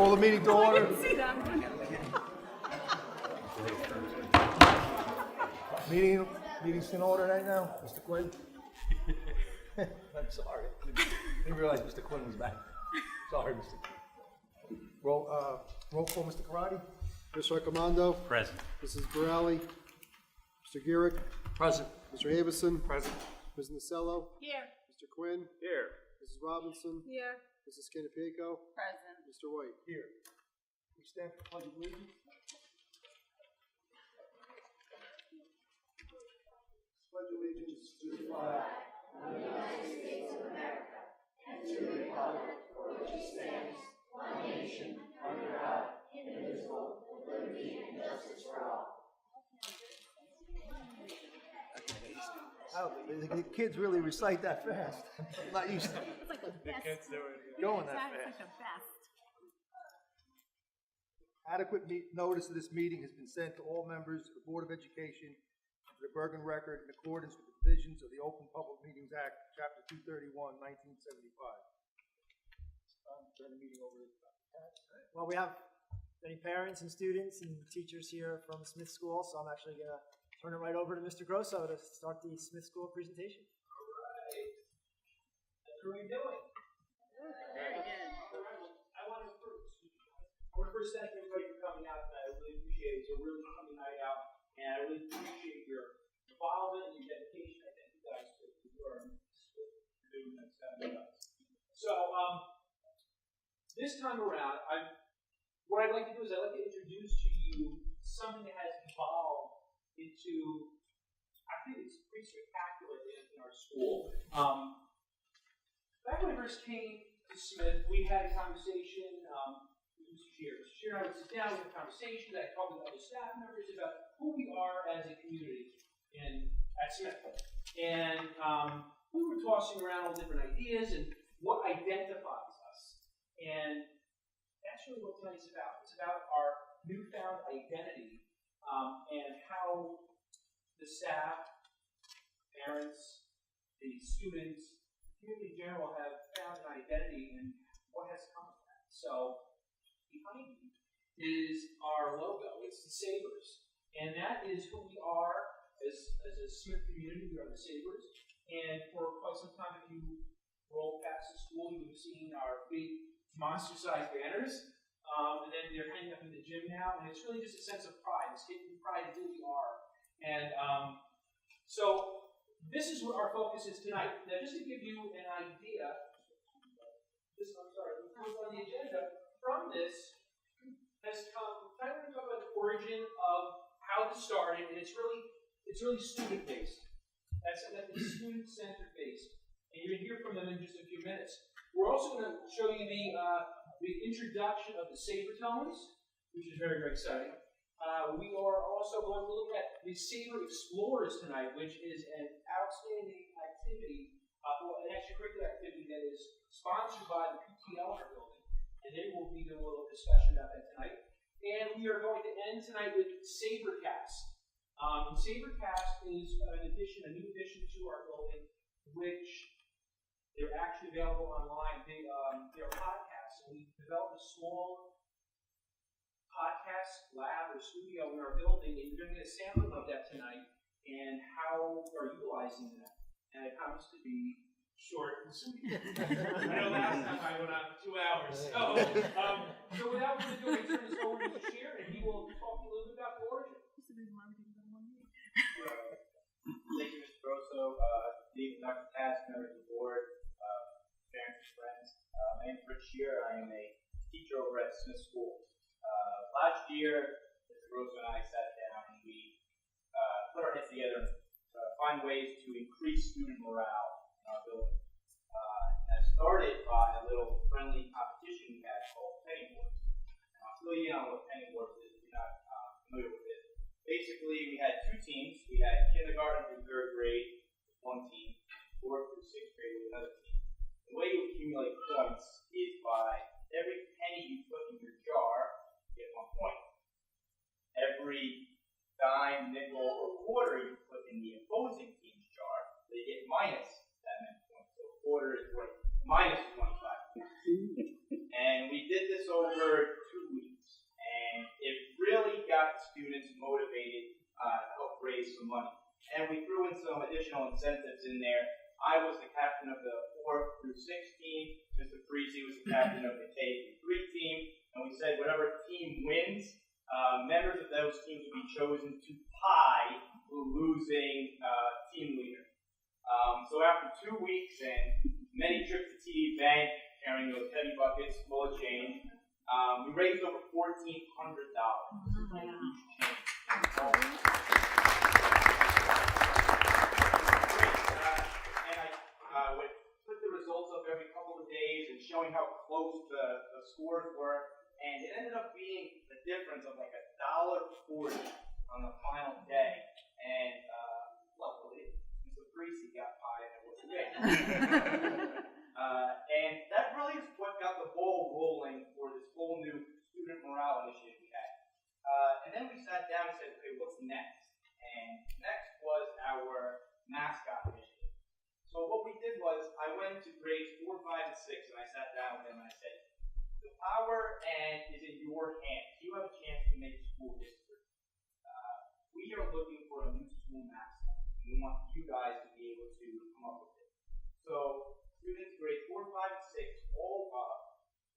Call the meeting to order. See that? Meeting's in order right now, Mr. Quinn. I'm sorry. Didn't realize Mr. Quinn was back. Sorry, Mr. Quinn. Roll call, Mr. Karati. Mr. Raccomando. Present. Mrs. Borelli. Mr. Girick. Present. Mr. Avison. Present. Ms. Nasello. Here. Mr. Quinn. Here. Mrs. Robinson. Here. Mrs. Canipico. Present. Mr. White. Here. We stand for pledge of allegiance. Pledge allegiance to the flag of the United States of America and to the republic for which it stands, one nation, under God, indivisible, with liberty and justice for all. The kids really recite that fast. I'm not used to It's like the best. going that It's fast. like the best. Adequate notice of this meeting has been sent to all members of the Board of Education for the Bergen Record in accordance with the provisions of the Open Public Meetings Act, Chapter 231, 1975. Turn the meeting over to Dr. Katz. Well, we have many parents and students and teachers here from Smith School, so I'm actually going to turn it right over to Mr. Grosso to start the Smith School presentation. All right. How are we doing? Very good. I want to first thank everybody for coming out tonight. I really appreciate it. It's a really fun night out, and I really appreciate your involvement and your dedication. I thank you guys for doing that. So, this time around, what I'd like to do is I'd like to introduce to you something that has evolved into, I think it's pretty spectacular in our school. Back when I first came to Smith, we had a conversation with Mr. Shear. Mr. Shear and I would sit down with a conversation that I talked with other staff members about who we are as a community at Smith. And we were tossing around all different ideas and what identifies us. And that's really what tonight's about. It's about our newfound identity and how the staff, parents, the students, the community in general have found an identity and what has come of that. So behind me is our logo. It's the Sabres. And that is who we are as a Smith community. We are the Sabres. And for quite some time, if you roll past the school, you would have seen our big monster-sized banners. And then they're hanging up in the gym now. And it's really just a sense of pride. It's taking pride in who we are. And so this is what our focus is tonight. Now, just to give you an idea, what's on the agenda from this has come. I'm going to talk about the origin of how this started, and it's really student-based. That's student-centered based, and you're going to hear from them in just a few minutes. We're also going to show you the introduction of the Sabretones, which is very, very exciting. We are also going to look at the Sabre Explorers tonight, which is an outstanding activity, an extracurricular activity that is sponsored by the PTL in our building, and they will be doing a little discussion about that tonight. And we are going to end tonight with SaberCast. And SaberCast is a new addition to our building, which they're actually available online. They're podcasts, and we developed a small podcast lab or studio in our building, and you're going to get a sampling of that tonight and how we're utilizing that. And it promised to be short and sweet. I know last time I went on for 2 hours. So without further ado, I turn this over to Mr. Shear, and he will talk a little bit about the origin. Thank you, Mr. Grosso, Dean, Dr. Katz, members of the board, parents and friends. My name is Rich Shear. I am a teacher over at Smith School. Last year, Mr. Grosso and I sat down and we put our heads together and find ways to increase student morale in our building. That started by a little friendly competition we had called Penny Wars. I'll fill you in on what Penny Wars is if you're not familiar with it. Basically, we had two teams. We had kindergarten through third grade with one team, fourth through sixth grade with another team. The way you accumulate points is by every penny you put in your jar, you get 1 point. Every dime, nickel, or quarter you put in the opposing team's jar, they get minus that many points. So a quarter is worth minus 25. And we did this this over 2 weeks, and it really got the students motivated to help raise some money. And we threw in some additional incentives in there. I was the captain of the 4th through 6th team. Mr. Parisi was the captain of the K through 3 team. And we said whatever team wins, members of those teams will be chosen to tie the losing team leader. So after 2 weeks and many trips to TD Bank, carrying those heavy buckets full of change, we raised over $1,400 in each change. And I would put the results up every couple of days and showing how close the scores were, and it ended up being the difference of like $1.40 on the final day. And luckily, Mr. Parisi got pie and it was great. And that really is what got the ball rolling for this whole new student morale initiative we had. And then we sat down and said, okay, what's next? And next was our mascot initiative. So what we did was I went to grades 4, 5, and 6, and I sat down with them and I said, the power is in your hands. You have a chance to make school history. We are looking for a new school mascot. We want you guys to be able to come up with it. So students grades 4, 5, and 6 all,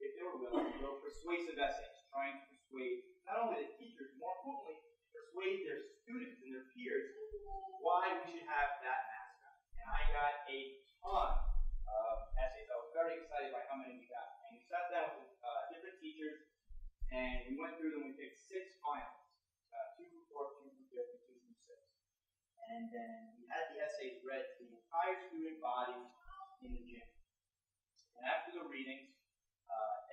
if they were willing, wrote persuasive essays, trying to persuade not only the teachers, more importantly, persuade their students and their peers why we should have that mascot. And I got a ton of essays. I was very excited by how many we got. And we sat down with different teachers, and we went through them. We picked 6 finalists, 2 from 4, 2 from 5, and 2 from 6. And then we had the essays read to the entire student body in the gym. And after the readings,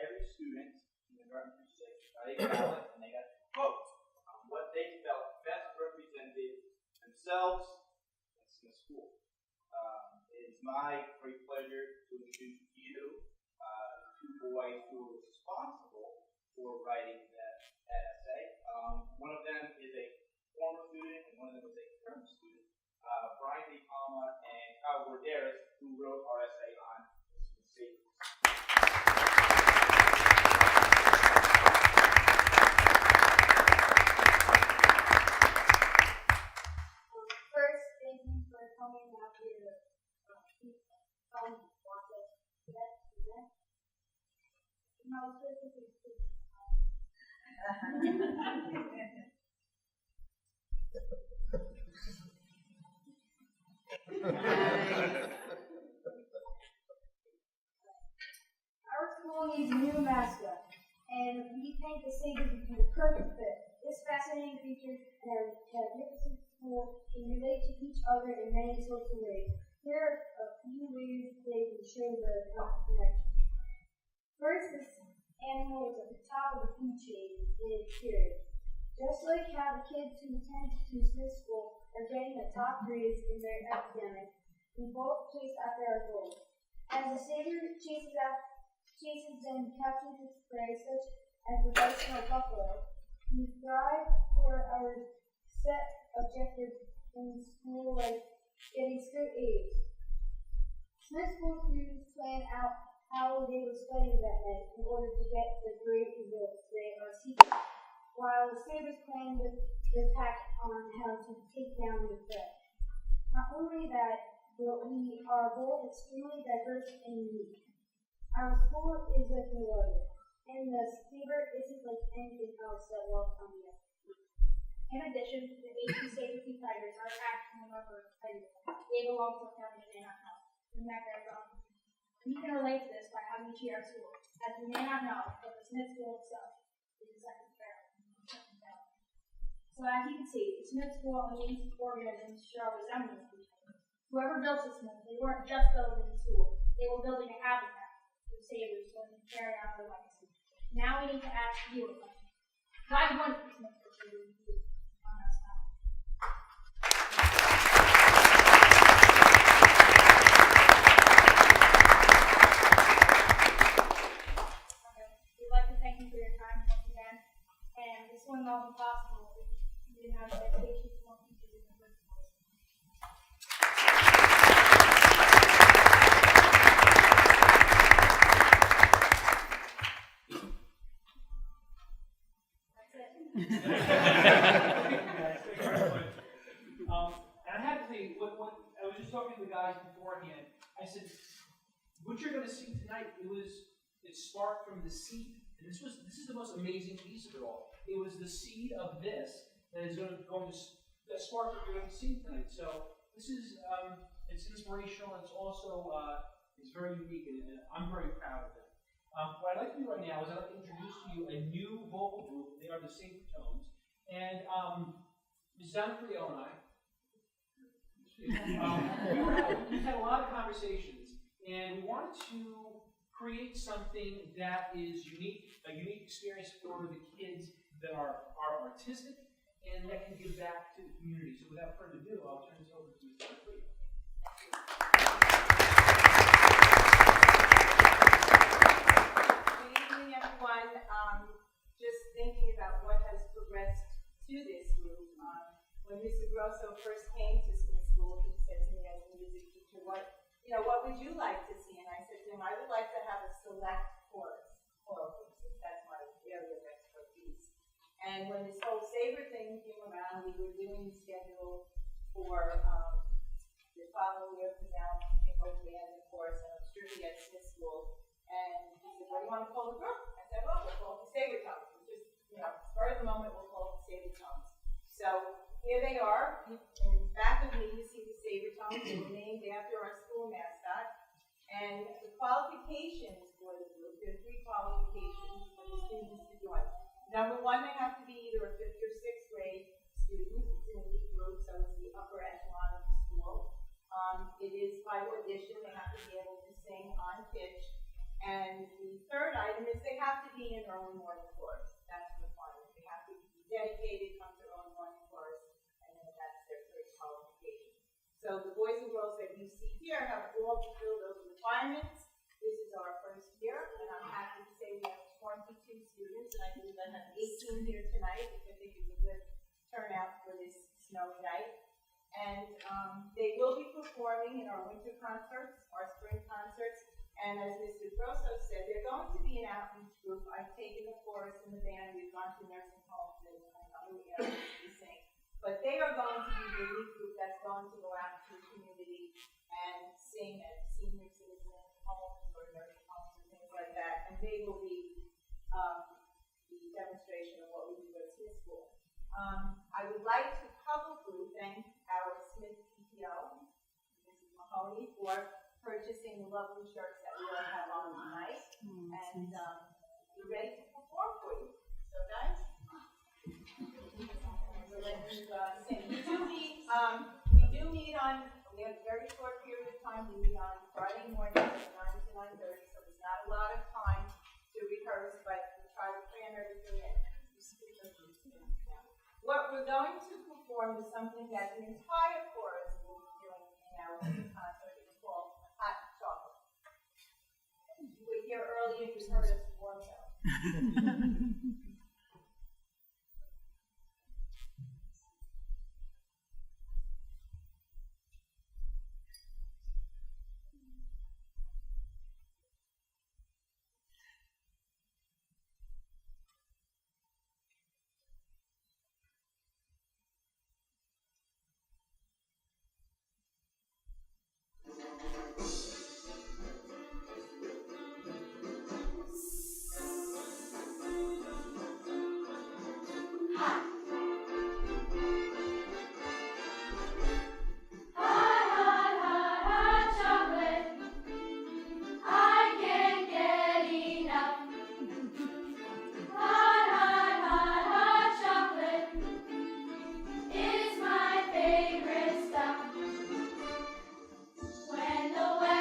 every student, kindergarten through 6, got a ballot, and they got to vote on what they felt best represented themselves and Smith School. It is my great pleasure to introduce to you the 2 boys who were responsible for writing that essay. One of them is a former student, and one of them is a current student, Brian De Palma and Kyle Borderis, who wrote our essay on Smith Savers. First, thank you for coming out here to watch us today. No, Our school needs a new mascot, and we think the Sabres would be the perfect fit. This fascinating creature and our magnificent school can relate to each other in many sorts of ways. Here are a few ways they can show the connection. First, this animal is at the top of the food chain in its period. Just like how the kids who attend to Smith School are getting the top grades in their academic, we both chase after our goals. As the Sabre chases and captures its prey, such as the bison or buffalo, we strive for our set objectives in school, like getting straight A's. Smith School students plan out how they will study that night in order to get the great results they are seeking, while the Sabres plan with their pack on how to take down the threat. Not only that, but we are both extremely diverse and unique. Our school is like no other, and the Sabre isn't like anything else that walks on the earth. In addition, the 18 Sabre Tigers are actually a member of the Tigers. They belong to a family you may not know. Isn't that very wrong? You can relate to this by how we treat our school, as you may not know, but the Smith School itself is the second barrel. So as you can see, the Smith School and these organisms show a resemblance to each other. Whoever built this Smith, they weren't just building a school, they were building a habitat for the Sabres so they can carry out their legacy. Now we need to ask you a question. Why wouldn't the Smith School be on us now? We'd like to thank you for your time once again, and this wouldn't all be possible if you didn't have the dedication to more teachers and principals. And I have to tell you, when I was just talking to the guys beforehand, I said, what you're going to see tonight, it sparked from the seed. And this is the most amazing piece of it all. It was the seed of this that is going to spark what you're going to see tonight. So this is, it's inspirational, and it's also, it's very unique, and I'm very proud of it. What I'd like to do right now is I'd like to introduce to you a new vocal group. They are the Sacred Tones. And Ms. Zanfrio and I, we've had a lot of conversations, and we wanted to create something that is unique, a unique experience for the kids that are artistic and that can give back to the community. So without further ado, I'll turn this over to Ms. Zanfrio. Good evening, everyone. Just thinking about what has progressed to this group. When Mr. Grosso first came to Smith School, he said to me as a music teacher, what would you like to see? And I said to him, I would like to have a select choral group, since that's my area of expertise. And when this whole Sabre thing came around, we were doing the schedule for the following year from now, came over the end of the course, and I'm strictly at Smith School. And he said, what do you want to call the group? I said, well, we'll call it the Sabre Tones. Spur of the moment, we'll call it the Sabre Tones. So here they are. In back of me, you see the Sabre Tones. They were named after our school mascot. And the qualifications for the group, there are 3 qualifications for the students to join. Number 1, they have to be either a 5th or 6th grade student. It's an elite group, so it's the upper echelon of the school. It is by audition. They have to be able to sing on pitch. And the third item is they have to be in early morning chorus. That's the requirement. They have to be dedicated, come to early morning chorus, and then that's their third qualification. So the boys and girls that you see here have all fulfilled those requirements. This is our first year, and I'm happy to say we have 22 students, and I believe I have 18 here tonight, which I think is a good turnout for this snowy night. And they will be performing in our winter concerts, our spring concerts, and as Mr. Grosso said, they're going to be an outreach group. I've taken the chorus and the band, we've gone to nursing homes and other areas to sing. But they are going to be the lead group that's going to go out to the community and sing at senior citizen homes or nursing homes and things like that. And they will be the demonstration of what we do at Smith School. I would like to publicly thank our Smith PTO, Mrs. Mahoney, for purchasing the lovely shirts that we all have on tonight. And we're ready to perform for you. So guys, let's sing. We do meet on, we have a very short period of time. We meet on Friday morning from 9 to 9:30, so there's not a lot of time to rehearse, but we try to plan everything in. What we're going to perform is something that the entire chorus will be doing in our concert. It's called Hot Chocolate. You were here earlier, you heard us warm up. When the weather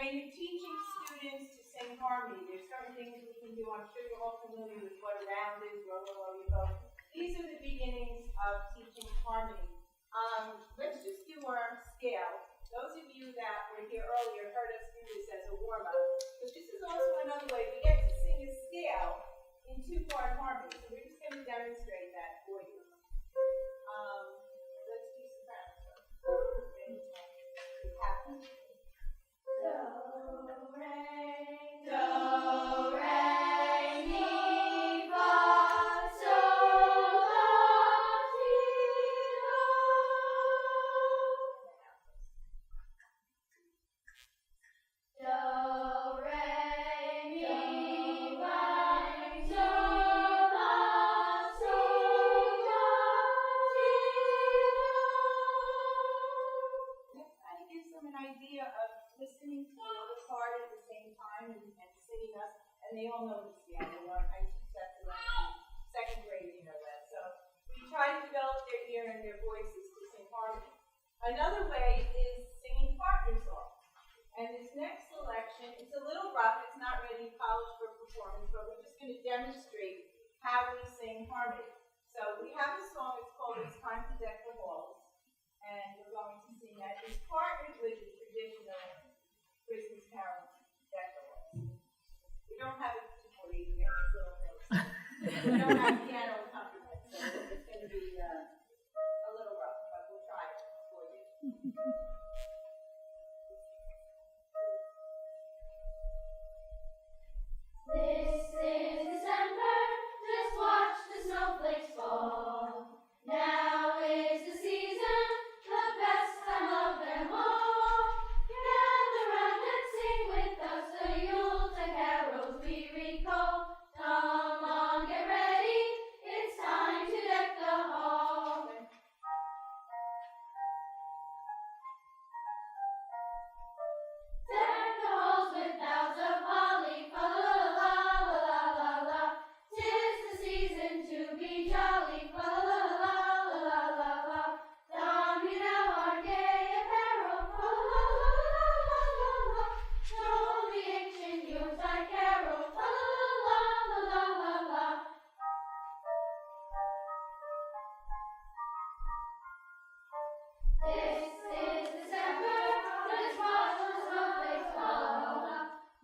when you're teaching students to sing harmony, there's certain things we can do. I'm sure you're all familiar with what a round is, row, row, row, you go. These are the beginnings of teaching harmony. Let's just do our scale. Those of you that were here earlier heard us do this as a warm-up. But this is also another way we get to sing a scale in two-part harmony. So we're just going to demonstrate that for you. Let's do sopranos first. Do, re, mi, fa, sol, la, si, do, re, mi, fa, sol, la, sol, la, si, do. That kind of gives them an idea of listening to the other part at the same time and singing us, and they all know the scale. They learn, I teach that to them. Second grade, you know that. So we try to develop their ear and their voices to sing harmony. Another way is singing partner songs. And this next selection, it's a little rough, it's not ready polished for performance, but we're just going to demonstrate how we sing harmony. So we have a song, it's called It's Time to Deck the Halls, and we're going to sing that. It's partnered with the traditional Christmas carol, Deck the Halls. We don't have it for you, we have this little notes. We don't have piano accompaniment, so it's going to be a little rough, but we'll try it for you. This is December, just watch the snowflakes fall. Now is the season, the best time of them all. Gather round and sing with us the Yuletide carols we recall. Come on, get ready, it's time to deck the hall. Deck the halls with boughs of holly, fa la la la la la la. 'Tis the season to be jolly, fa la la la la la la. Don we now our gay apparel, fa la la la la la la. Show the ancient Yuletide carol, fa la la la la la la. This is December, just watch the snowflakes fall.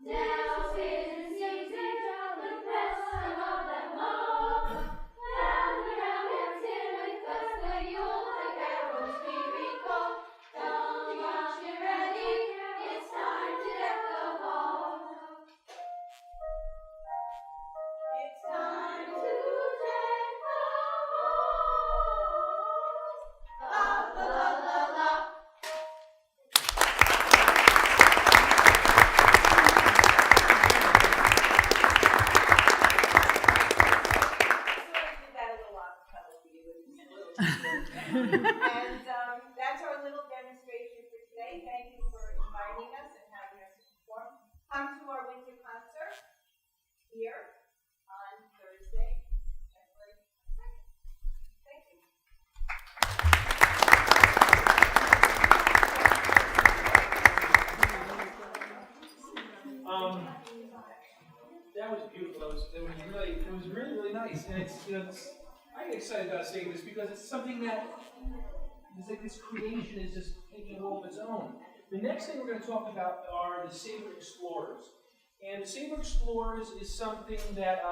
Now is the season, the best time of them all. Gather round and sing with us the Yuletide carols we recall. Come on, get ready, it's time to deck the hall. It's time to deck the hall. La la la la la. And that's our little demonstration for today. Thank you for inviting us and having us perform. Come to our winter concert here on Thursday, January 2nd. Thank you. That was beautiful. It was really nice. And it's, I get excited about saying this because it's something that it's like this creation is just taking a role of its own. The next thing we're going to talk about are the Saber Explorers. And the Saber Explorers is something that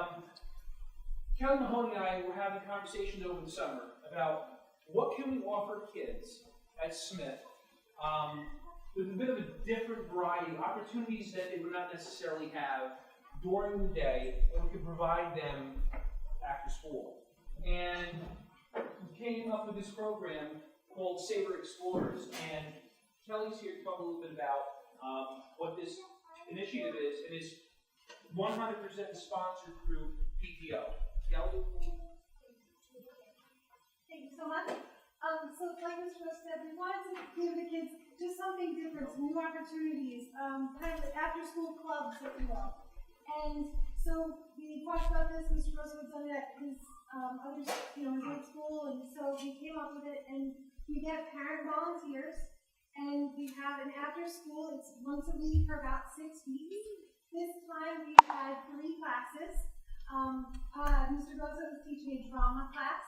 Kelly Mahoney and I were having conversations over the summer about what can we offer kids at Smith with a bit of a different variety of opportunities that they would not necessarily have during the day, and we could provide them after school. And we came up with this program called Saber Explorers, and Kelly's here to talk a little bit about what this initiative is, and it's 100% sponsored through PTO. Kelly? Thank you so much. So like Mr. Rose said, we wanted to give the kids just something different, some new opportunities, kind of after-school clubs, if you will. And so we talked about this, Mr. Rose had done it at his other, his old school, and so we came up with it, and we get parent volunteers, and we have have an after school, it's once a week for about 6 weeks. This time we've had 3 classes. Mr. Grosso is teaching a drama class.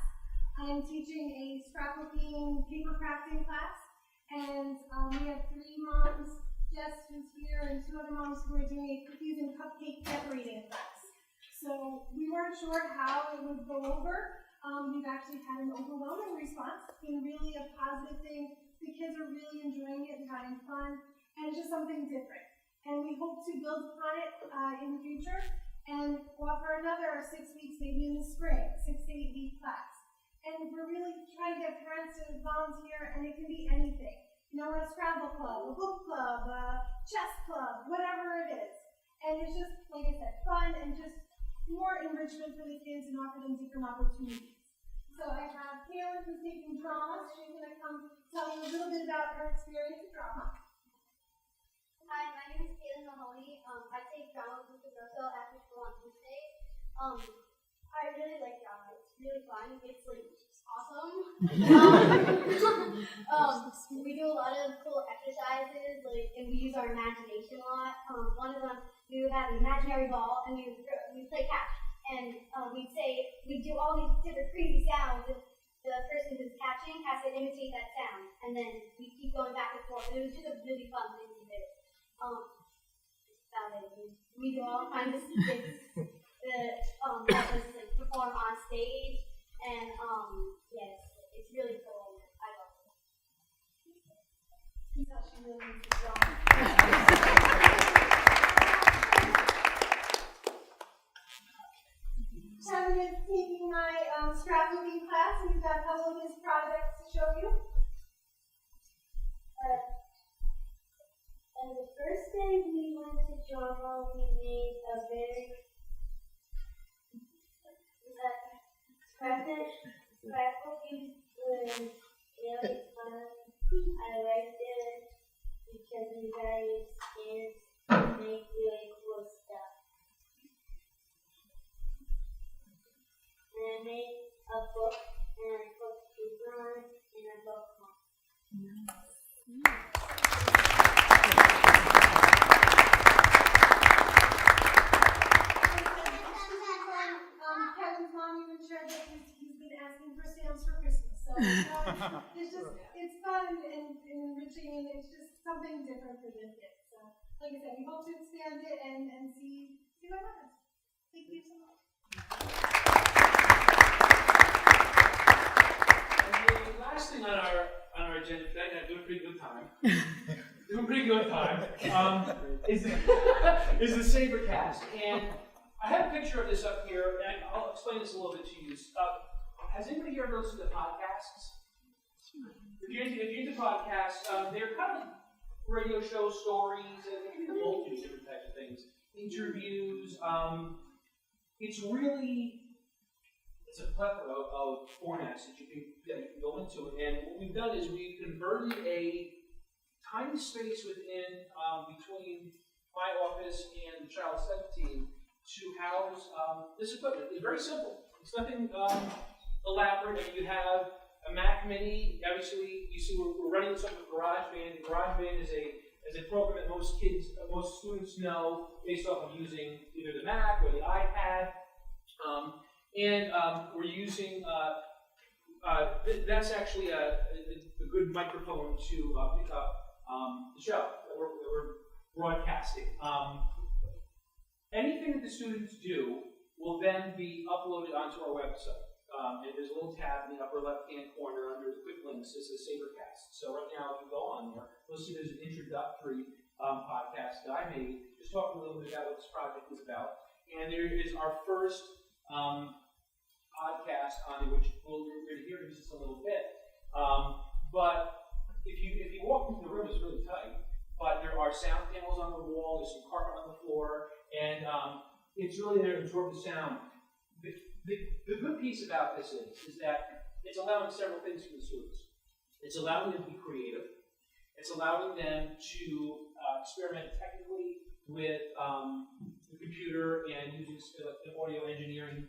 I'm teaching a scrapbooking, paper crafting class. And we have 3 moms, Jess who's here, and 2 other moms who are doing a cookies and cupcake decorating class. So we weren't sure how it would go over. We've actually had an overwhelming response. It's been really a positive thing. The kids are really enjoying it and having fun, and it's just something different. And we hope to build upon it in the future and offer another 6 weeks, maybe in the spring, 6 to 8 week class. And we're really trying to get parents to volunteer, and it can be anything. You know, a Scrabble club, a book club, a chess club, whatever it is. And it's just, like I said, fun and just more enrichment for the kids and offer them different opportunities. So I have Karen who's taking drama. She's going to come tell you a little bit about her experience with drama. Hi, my name is Kaylin Mahoney. I take drama with Mr. Grosso after school on Tuesday. I really like drama. It's really fun. It's like awesome. We do a lot of cool exercises, and we use our imagination a lot. One of them, we would have an imaginary ball, and we play catch. And we'd do all these different crazy sounds. And the person who's catching has to imitate that sound, and then we keep going back and forth. And it was just a really fun thing to do. We do all kinds of things that us perform on stage, and yes, it's really cool. I love it. You can tell she really needs the drama. Kevin is taking my scrapbooking class, and he's got a couple of his projects to show you. And the first day we went to drama, we made a very scrapbooking was really fun. I liked it because you guys can make really cool stuff. And I made a book, and I put paper on it, and a bookmark. Kevin's mom even shared that he's been asking for stamps for Christmas. So it's fun and enriching, and it's just something different for the kids. So, like I said, we hope to expand it and see what happens. Thank you so much. And the last thing on our agenda today, and I'm doing pretty good time. Is the SaberCast. And I have a picture of this up here, and I'll explain this a little bit to you. Has anybody here ever listened to podcasts? If you're into podcasts, they're kind of radio show stories, and they can be a multitude of different types of things. Interviews. It's a plethora of formats that you can go into. And what we've done is we've converted a tiny space within between my office and the child study team to house this equipment. It's very simple. It's nothing elaborate. I mean, you have a Mac Mini. Obviously, you see we're running this up with GarageBand. GarageBand is a program that most students know based off of using either the Mac or the iPad. We're using that's actually a good microphone to pick up the show that we're broadcasting. Anything that the students do will then be uploaded onto our website. And there's a little tab in the upper left-hand corner under the quick links that says SaberCast. So right now, if you go on there, you'll see there's an introductory podcast that I made, just talking a little bit about what this project is about. And there is our first podcast on it, which we're going to hear in just a little bit. But if you walk into the room, it's really tight. But there are sound panels on the wall, there's some carpet on the floor, and it's really there to absorb the sound. The good piece about this is that it's allowing several things from the students. It's allowing them to be creative. It's allowing them to experiment technically with the computer and using an audio engineering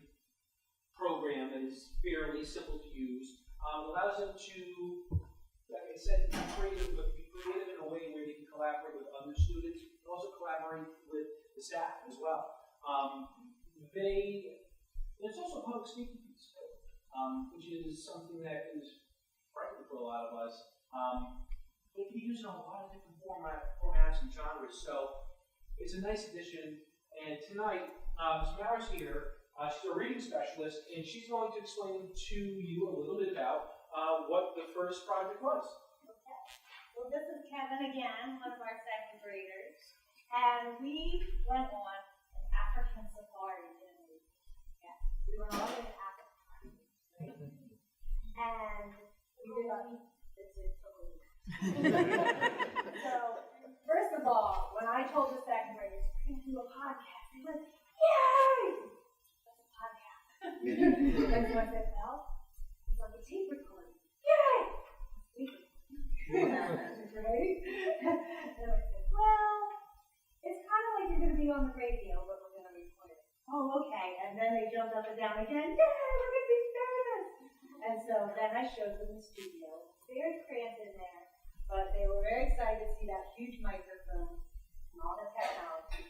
program that is fairly simple to use. It allows them to, like I said, be creative, but be creative in a way where they collaborate with other students, and also collaborate with the staff as well. It's also a public speaking piece, which is something that is frightening for a lot of us. It can be used in a lot of different formats and genres, so it's a nice addition. And tonight, Ms. Mauer's here. She's a reading specialist, and she's going to explain to you a little bit about what the first project was. Okay. Well, this is Kevin again, one of our second graders, and we went on an African safari, didn't we? Yeah, we went all in Africa, right? And we really, so, first of all, when I told the second graders we're going to do a podcast, they went, "Yay! What's a podcast?" And so I said, "Well, it's like a tape recording. Yay! Right?" And I said, "Well, it's kind of like you're going to be on the radio, but we're going to record it." "Oh, okay." And then they jumped up and down again. "Yay! We're going to be famous!" And so then I showed them the studio. Very cramped in there, but they were very excited to see that huge microphone and all the technology.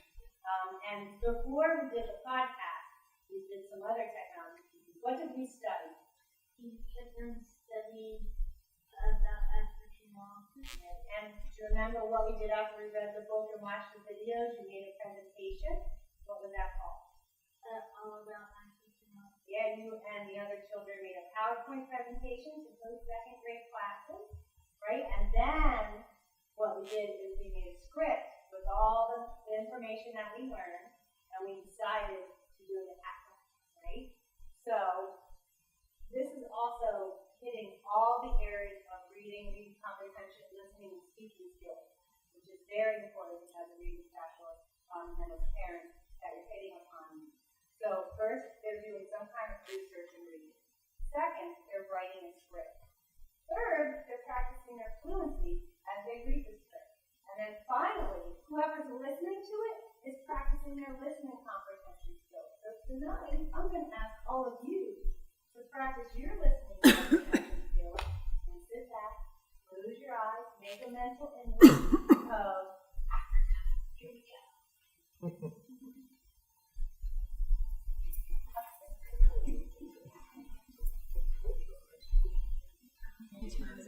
And before we did the podcast, we did some other technology pieces. What did we study? We studied about African law. And do you remember what we did after we read the book and watched the videos? We made a presentation. What was that called? All about African law. Yeah, you and the other children made a PowerPoint presentation to those second grade classes, right? And then what we did is we made a script with all the information that we learned, and we decided to do it in Africa, right? So this is also hitting all the areas of reading comprehension, listening, and speaking skills, which is very important as a reading specialist and as parents that you're hitting upon. So first, they're doing some kind of research and reading. Second, they're writing a script. Third, they're practicing their fluency as they read the script. And then finally, whoever's listening to it is practicing their listening comprehension skills. So tonight, I'm going to ask all of you to practice your listening comprehension skills and sit back, close your eyes, make a mental image of Africa. Here we go.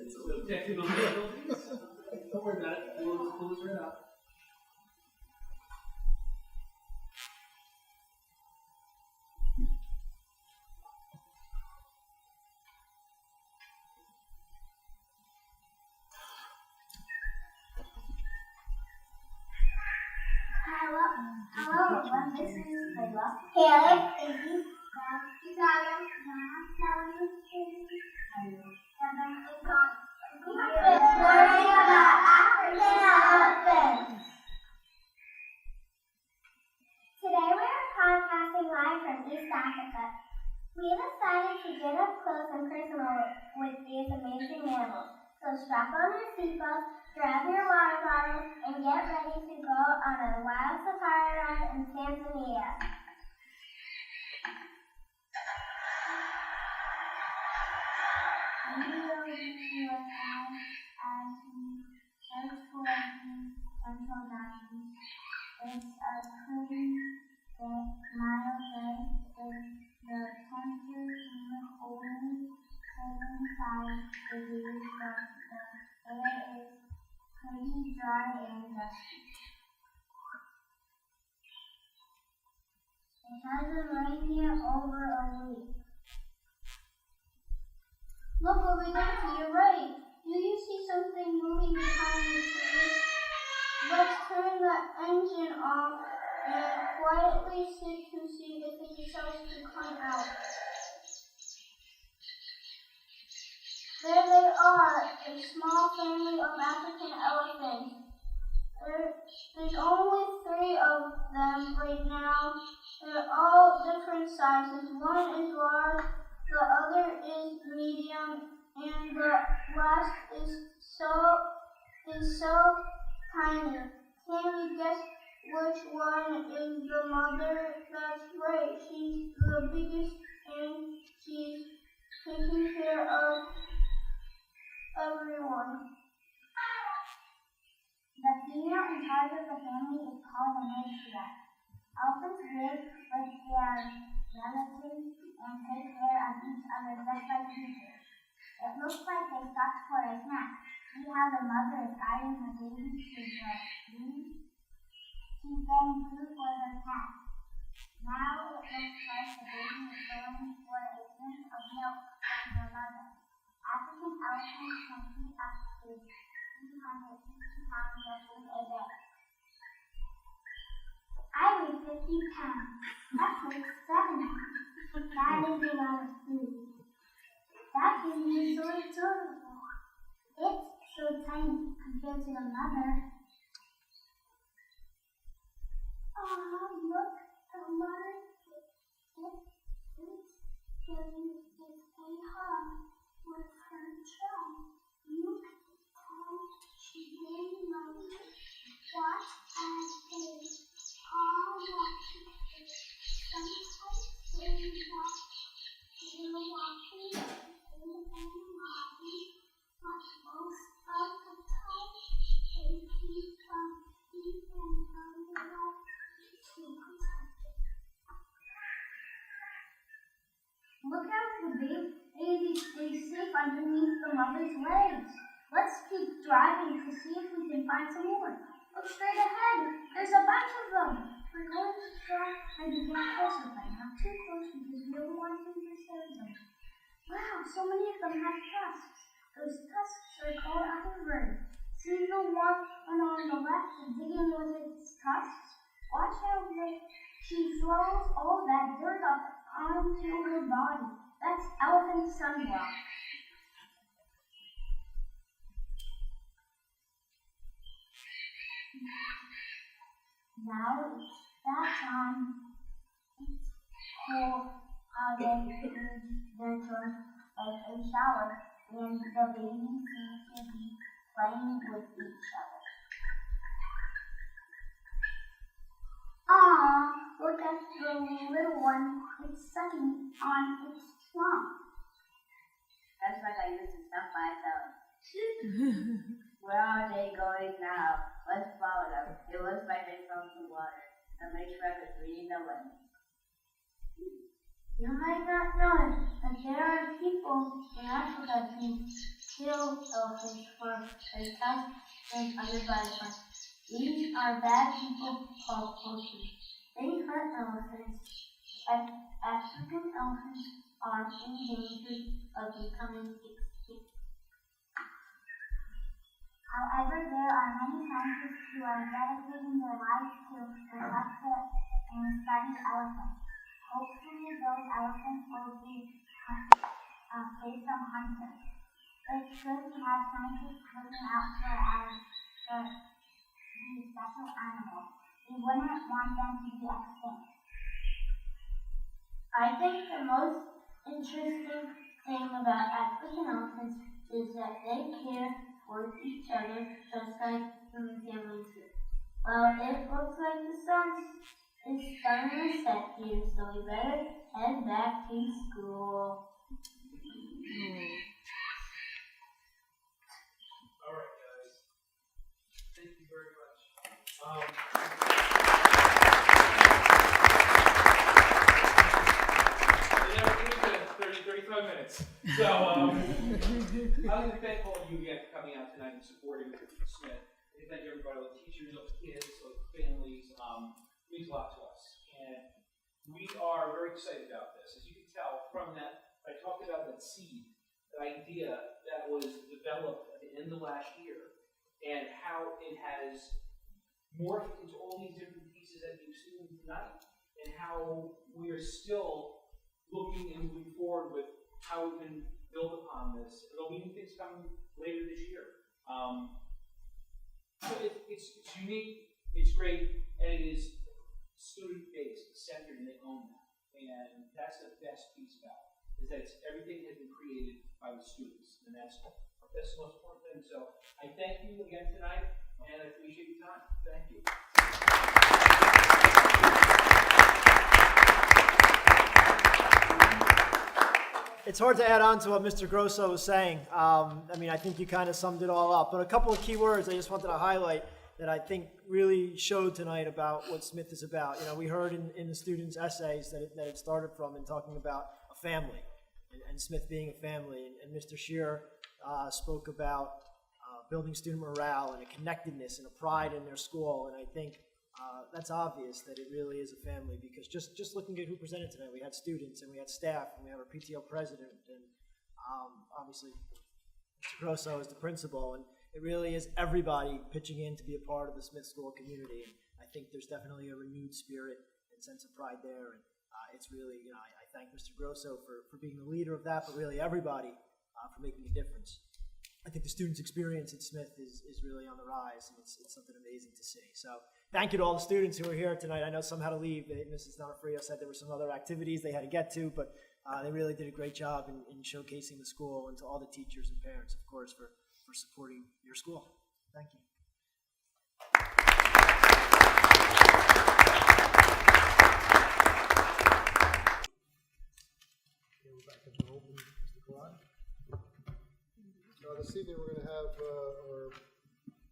So technical difficulties. Don't worry about it. We'll just right up. Hello, everyone. This is Layla. Caleb, Izzy, Isaiah, Nana, and then it's on. We're learning about African elephants. Today we are podcasting live from East Africa. We decided to get up close and personal with these amazing animals. So strap on your seatbelts, grab your water bottles, and get ready to go on a wild safari ride in Tanzania. We will be with as we search for central nations. It's a pretty mile day. The temperature is only 75 degrees Celsius. It is pretty dry and dusty. It hasn't rained here over a week. Look over there to your right. Do you see something moving behind the trees? Let's turn the engine off and quietly sit to see if it starts to come out. There they are, a small family of African elephants. There's only 3 of them right now. They're all different sizes. One is large, the other is medium, and the last is so tiny. Can you guess which one is the mother? That's right, she's the biggest and she's taking care of everyone. That's senior in charge of the family is called a matriarch. Elephants live with their relatives and take care of each other just like teachers. It looks like they stopped for a snack. See how the mother is guiding her baby to the food? She's getting food for her cat. Now it looks like the baby is going for a drink of milk from her mother. African elephants can eat up to 350 pounds of food a day. I weigh 50 pounds. That weighs 7 pounds. That is a lot of food. That baby is so adorable. It's so tiny compared to the mother. Oh, look, the mother is giving this a hug with her trunk. You can tell she really loves it. Watch as they all watch it. Sometimes they watch, they're walking in and walking, but most of the time they keep from even further out to protect it. Look out, the baby stays safe underneath the mother's legs. Let's keep driving to see if we can find some more. Look straight ahead. There's a bunch of them. We're going to try and get closer, but not too close because we don't want to disturb them. Wow, so many of them have tusks. Those tusks are called ivory. See the one on the left digging with its tusks? Watch how she throws all that dirt up onto her body. That's elephant sunblock. Now it's that time. It's cool how they use their toys like a shower, and the babies seem to be playing with each other. Aww, look at the little one. It's sucking on its mom. That's like I used to stuff myself. Where are they going now? Let's follow them. It looks like they found some water. The matriarch is reading the way. You might not know it, but there are people in Africa who kill elephants for their tusks and other body parts. These are bad people called poachers. They hurt elephants. African elephants are in danger of becoming extinct. However, there are many scientists who are dedicating their lives to protect and study elephants. Hopefully, those elephants will be safe from hunters. It's good to have scientists looking out for these special animals. We wouldn't want them to be extinct. I think the most interesting thing about African elephants is that they care for each other just like human families do. Well, it looks like the sun is starting to set here, so we better head back to school. All right, guys. Thank you very much. Yeah, we're good. 35 minutes. So, I'm thankful of you again for coming out tonight and supporting Smith. I thank everybody, all the teachers, all the kids, all the families. It means a lot to us. And we are very excited about this. As you can tell from that, I talked about that seed, that idea that was developed at the end of last year, and how it has morphed into all these different pieces that you've seen tonight, and how we are still looking and moving forward with how we can build upon this. There'll be new things coming later this year. So it's unique, it's great, and it is student-based, centered, and they own that. And that's the best piece about it, is that everything has been created by the students, and that's the most important thing. So I thank you again tonight, and I appreciate your time. Thank you. It's hard to add on to what Mr. Grosso was saying. I think you kind of summed it all up. But a couple of key words I just wanted to highlight that I think really showed tonight about what Smith is about. You know, we heard in the students' essays that it started from in talking about a family and Smith being a family. And Mr. Shear spoke about building student morale and a connectedness and a pride in their school. And I think that's obvious that it really is a family, because just looking at who presented tonight, we had students and we had staff and we have our PTO president and obviously Mr. Grosso is the principal, and it really is everybody pitching in to be a part of the Smith School community. And I think there's definitely a renewed spirit and sense of pride there. And it's really, you know, I thank Mr. Grosso for being the leader of that, but really everybody for making a difference. I think the students' experience at Smith is really on the rise, and it's something amazing to see. So thank you to all the students who are here tonight. I know some had to leave. Mrs. Donofrio said there were some other activities they had to get to, but they really did a great job in showcasing the school, and to all the teachers and parents, of course, for supporting your school. Thank you. This evening, we're going to have our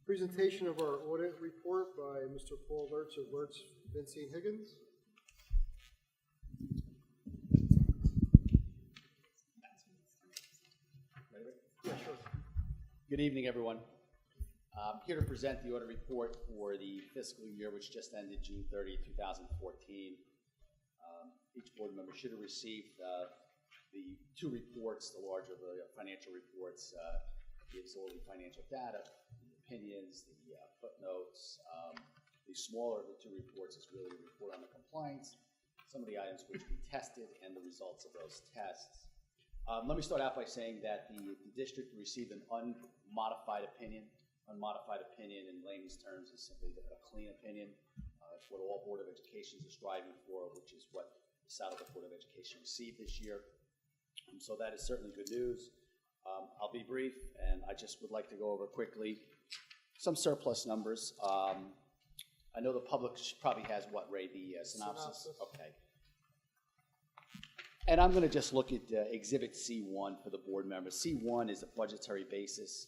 presentation of our audit report by Mr. Paul Lertz of Lertz, Vinci & Higgins. Yeah, sure. Good evening, everyone. I'm here to present the audit report for the fiscal year which just ended June 30, 2014. Each board member should have received the two reports. The larger of the financial reports gives all the financial data, the opinions, the footnotes. The smaller of the two reports is really a report on the compliance, some of the items which we tested, and the results of those tests. Let me start out by saying that the district received an unmodified opinion. Unmodified opinion in layman's terms is simply a clean opinion. It's what all Board of Education is striving for, which is what the Saddleback Board of Education received this year. So that is certainly good news. I'll be brief, and I just would like to go over quickly some surplus numbers. I know the public probably has what, Ray, the synopsis? Okay. And I'm going to just look at Exhibit C1 for the board members. C1 is a budgetary basis,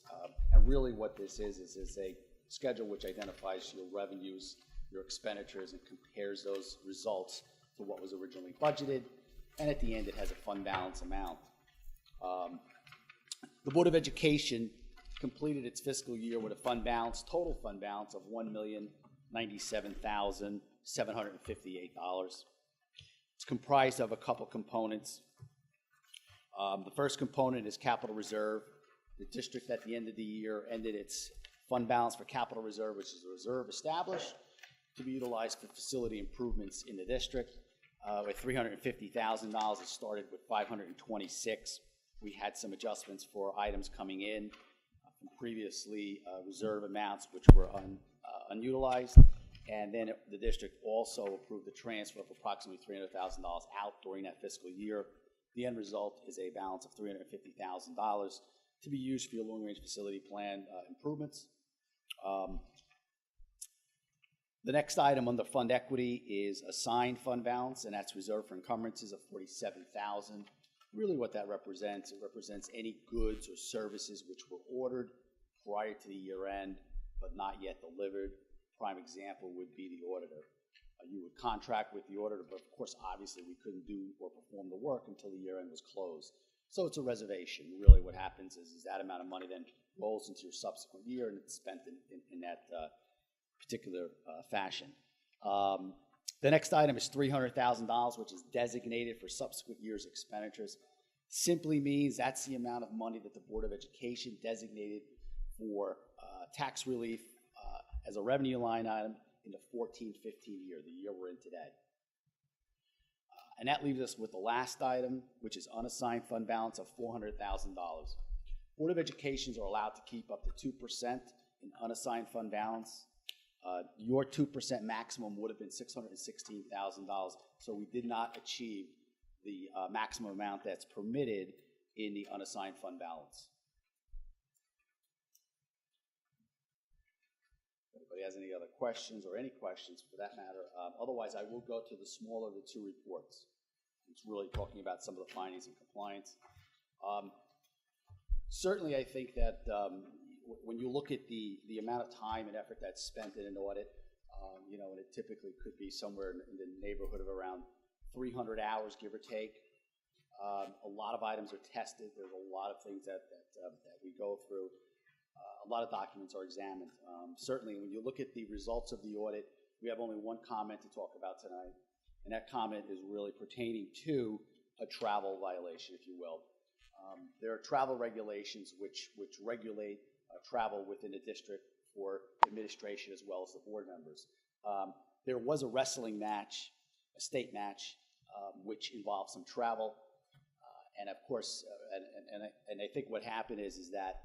and really what this is a schedule which identifies your revenues, your expenditures, and compares those results to what was originally budgeted, and at the end it has a fund balance amount. The Board of Education completed its fiscal year with a fund balance, total fund balance of $1,097,758. It's comprised of a couple components. The first component is capital reserve. The district at the end of the year ended its fund balance for capital reserve, which is a reserve established to be utilized for facility improvements in the district, with $350,000. It started with $526,000. We had some adjustments for items coming in from previously reserve amounts which were unutilized. And then the district also approved the transfer of approximately $300,000 out during that fiscal year. The end result is a balance of $350,000 to be used for your long-range facility plan improvements. The next item under fund equity is assigned fund balance, and that's reserved for encumbrances of $47,000. Really what that represents, it represents any goods or services which were ordered prior to the year end but not yet delivered. Prime example would be the auditor. You would contract with the auditor, but of course, obviously, we couldn't do or perform the work until the year end was closed. So it's a reservation. Really what happens is that amount of money then rolls into your subsequent year and it's spent in that particular fashion. The next item is $300,000, which is designated for subsequent years' expenditures. Simply means that's the amount of money that the Board of Education designated for tax relief as a revenue line item in the 14-15 year, the year we're in today. And that leaves us with the last item, which is unassigned fund balance of $400,000. Board of Educations are allowed to keep up to 2% in unassigned fund balance. Your 2% maximum would have been $616,000, so we did not achieve the maximum amount that's permitted in the unassigned fund balance. Anybody has any other questions or any questions for that matter? Otherwise, I will go to the smaller of the two reports. It's really talking about some of the findings and compliance. Certainly, I think that when you look at the amount of time and effort that's spent in an audit, you know, and it typically could be somewhere in the neighborhood of around 300 hours, give or take. A lot of items are tested. There's a lot of things that we go through. A lot of documents are examined. Certainly, when you look at the results of the audit, we have only one comment to talk about tonight, and that comment is really pertaining to a travel violation, if you will. There are travel regulations which regulate travel within the district for administration as well as the board members. There was a wrestling match, a state match, which involved some travel. And of course, and I think what happened is that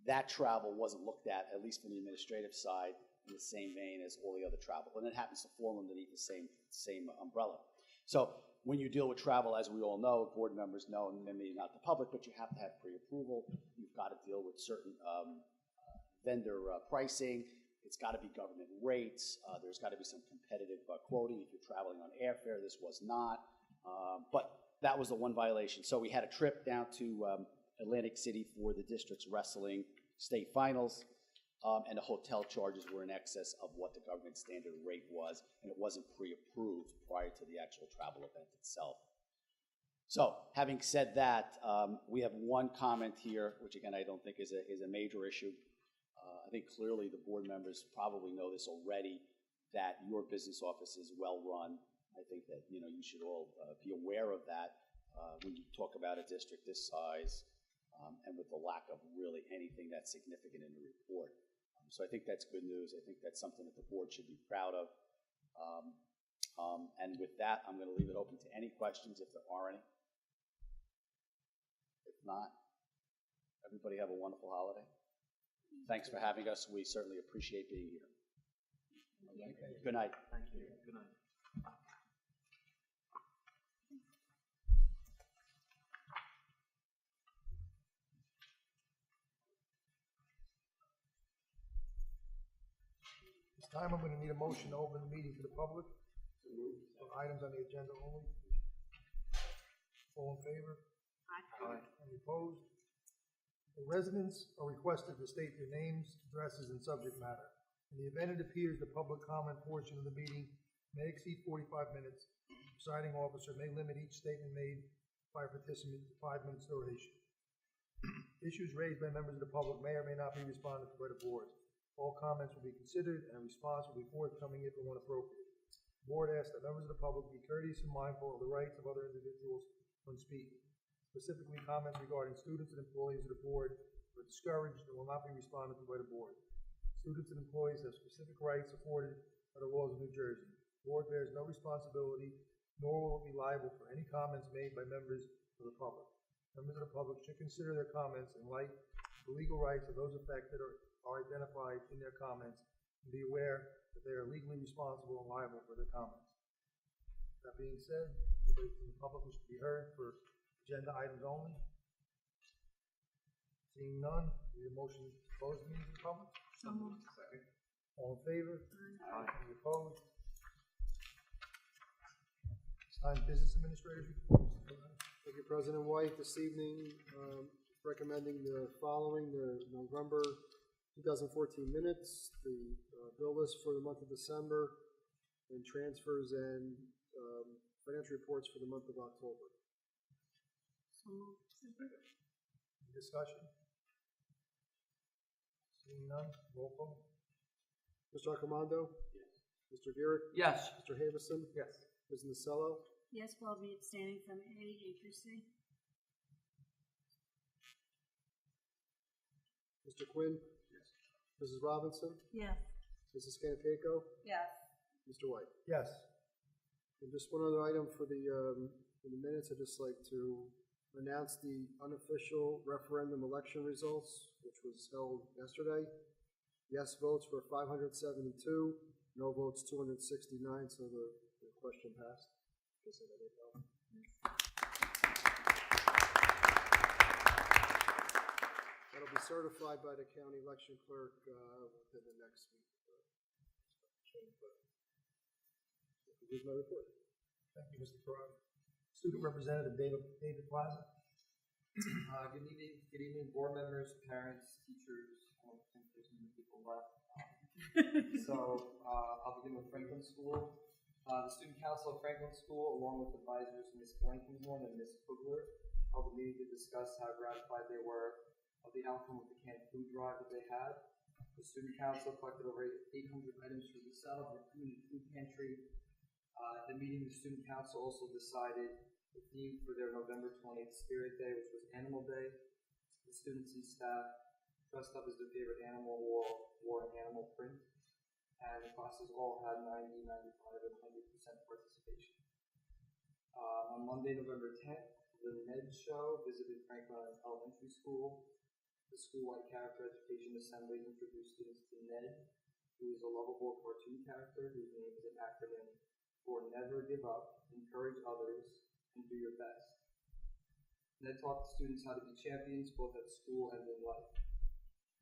that travel wasn't looked at least from the administrative side, in the same vein as all the other travel. And it happens to fall underneath the same umbrella. So when you deal with travel, as we all know, board members know, and maybe not the public, but you have to have pre-approval. You've got to deal with certain vendor pricing. It's got to be government rates. There's got to be some competitive quoting if you're traveling on airfare. This was not. But that was the one violation. So we had a trip down to Atlantic City for the district's wrestling state finals, and the hotel charges were in excess of what the government standard rate was, and it wasn't pre-approved prior to the actual travel event itself. So, having said that, we have one comment here, which again I don't think is a major issue. I think clearly the board members probably know this already, that your business office is well run. I think that you should all be aware of that when you talk about a district this size, and with the lack of really anything that's significant in the report. So I think that's good news. I think that's something that the board should be proud of. And with that, I'm going to leave it open to any questions if there are any. If not, everybody have a wonderful holiday. Thanks for having us. We certainly appreciate being here. Okay. Good night. Thank you. Good night. This time I'm going to need a motion to open the meeting to the public. For items on the agenda only. All in favor? Aye. Any opposed? The residents are requested to state their names, addresses, and subject matter. In the event it appears the public comment portion of the meeting may exceed 45 minutes, the presiding officer may limit each statement made by a participant to 5 minutes duration. Issues raised by members of the public may or may not be responded to by the board. All comments will be considered and a response will be forthcoming if and when appropriate. The board asks that members of the public be courteous and mindful of the rights of other individuals when speaking. Specifically, comments regarding students and employees of the board are discouraged and will not be responded to by the board. Students and employees have specific rights afforded by the laws of New Jersey. The board bears no responsibility, nor will it be liable for any comments made by members of the public. Members of the public should consider their comments in light of the legal rights of those affected or are identified in their comments and be aware that they are legally responsible and liable for their comments. That being said, anybody from the public wish to be heard for agenda items only? Seeing none, need a motion to close the meeting to the public? So moved. Second. All in favor? Aye. Any opposed? It's time business administrators report. Thank you, President White. This evening, recommending the following, the November 2014 minutes, the bill list for the month of December, and transfers and financial reports for the month of October. Any discussion? Seeing none, roll call. Mr. Accomando? Yes. Mr. Garrett? Yes. Mr. Havison? Yes. Ms. Nasello? Yes, but I'll be abstaining from A through C. Mr. Quinn? Yes. Mrs. Robinson? Yes. Mrs. Campeco? Yes. Mr. White? Yes. And just one other item for the minutes, I'd just like to announce the unofficial referendum election results, which was held yesterday. Yes votes were 572, no votes 269, so the question passed. Just so that they know. That'll be certified by the county election clerk within the next week. Here's my report. Thank you, Mr. Ferrari. Student Representative David Plaza. Good evening, board members, parents, teachers. I don't think there's many people left. I'll begin with Franklin School. The Student Council of Franklin School, along with advisors Ms. Blankenhorn and Ms. Kugler, held a meeting to discuss how gratified they were of the outcome of the canned food drive that they had. The Student Council collected over 800 items for the sale of the community food pantry. At the meeting, the Student Council also decided the theme for their November 20th Spirit Day, which was Animal Day. The students and staff dressed up as their favorite animal or wore an animal print. And the classes all had 90, 95, and 100% participation. On Monday, November 10th, the Ned Show visited Franklin Elementary School. The school-wide character education assembly introduced students to Ned, who is a lovable cartoon character whose name is an acronym for Never Give Up, Encourage Others, and Do Your Best. Ned taught the students how to be champions both at school and in life.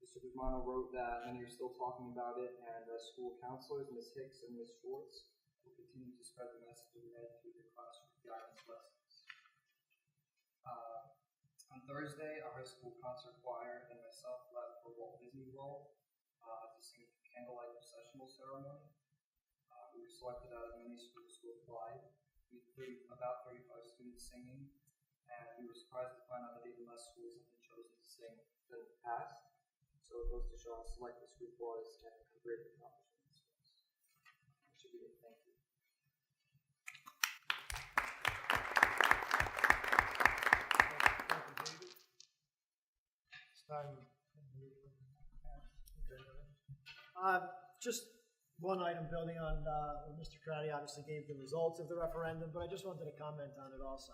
Mr. Guzmano wrote that many are still talking about it, and as school counselors, Ms. Hicks and Ms. Schwartz will continue to spread the message of Ned through their classroom guidance lessons. On Thursday, our high school concert choir and myself left for Walt Disney World to sing the candlelight processional ceremony. We were selected out of many schools who applied. We had about 35 students singing, and we were surprised to find out that even less schools have been chosen to sing than in the past. So it goes to show how select this group was and how great the accomplishment this was. It should be good. Thank you. Just one item building on what Mr. Crowdy obviously gave the results of the referendum, but I just wanted to comment on it also.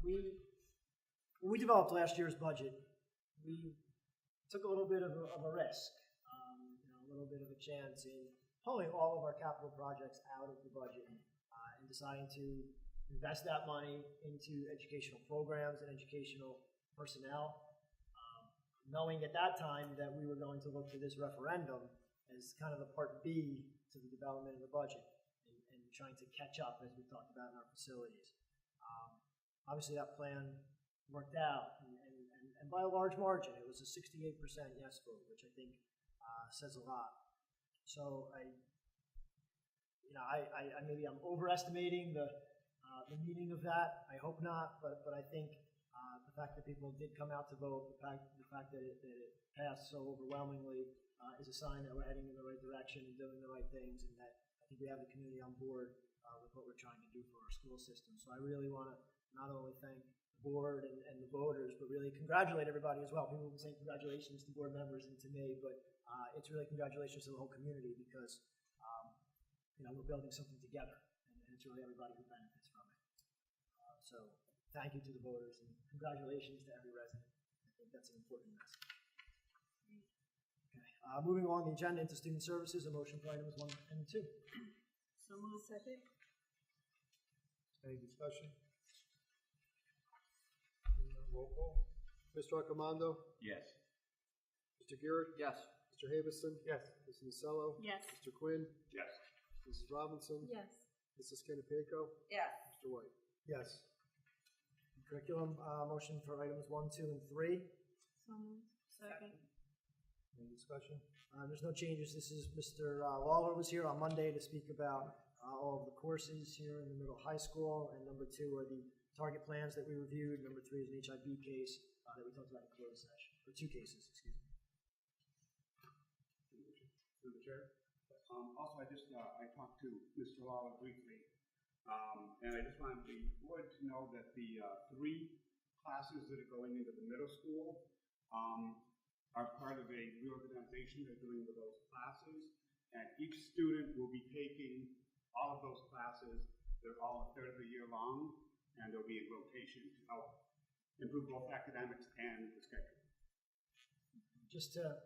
When we developed last year's budget, we took a little bit of a risk, a little bit of a chance in pulling all of our capital projects out of the budget and deciding to invest that money into educational programs and educational personnel, knowing at that time that we were going to look to this referendum as kind of the part B to the development of the budget and trying to catch up, as we talked about in our facilities. Obviously, that plan worked out, and by a large margin. It was a 68% yes vote, which I think says a lot. So maybe I'm overestimating the meaning of that. I hope not, but I think the fact that people did come out to vote, the fact that it passed so overwhelmingly is a sign that we're heading in the right direction and doing the right things, and that I think we have the community on board with what we're trying to do for our school system. So I really want to not only thank the board and the voters, but really congratulate everybody as well. People have been saying congratulations to board members and to me, but it's really congratulations to the whole community because we're building something together, and it's really everybody who benefits from it. So thank you to the voters, and congratulations to every resident. I think that's an important message. Okay, moving along the agenda into student services, a motion for items 1 and 2. So moved. Second. Any discussion? Roll call. Mr. Accomando? Yes. Mr. Garrett? Yes. Mr. Havison? Yes. Mrs. Masello? Yes. Mr. Quinn? Yes. Mrs. Robinson? Yes. Mrs. Kennepaco? Yes. Mr. White? Yes. Curriculum, motion for items 1, 2, and 3. So moved. Second. Any discussion? There's no changes. This is Mr. Lawler was here on Monday to speak about all of the courses here in the middle high school, and number 2 are the target plans that we reviewed. Number 3 is an HIB case that we talked about in closed session, or 2 cases, excuse me. Through the chair. Also, I talked to Mr. Lawler briefly, and I just wanted the board to know that the 3 classes that are going into the middle school are part of a reorganization they're doing with those classes, and each student will be taking all of those classes. They're all a third of a year long, and they'll be in rotation to help improve both academics and the schedule. Just to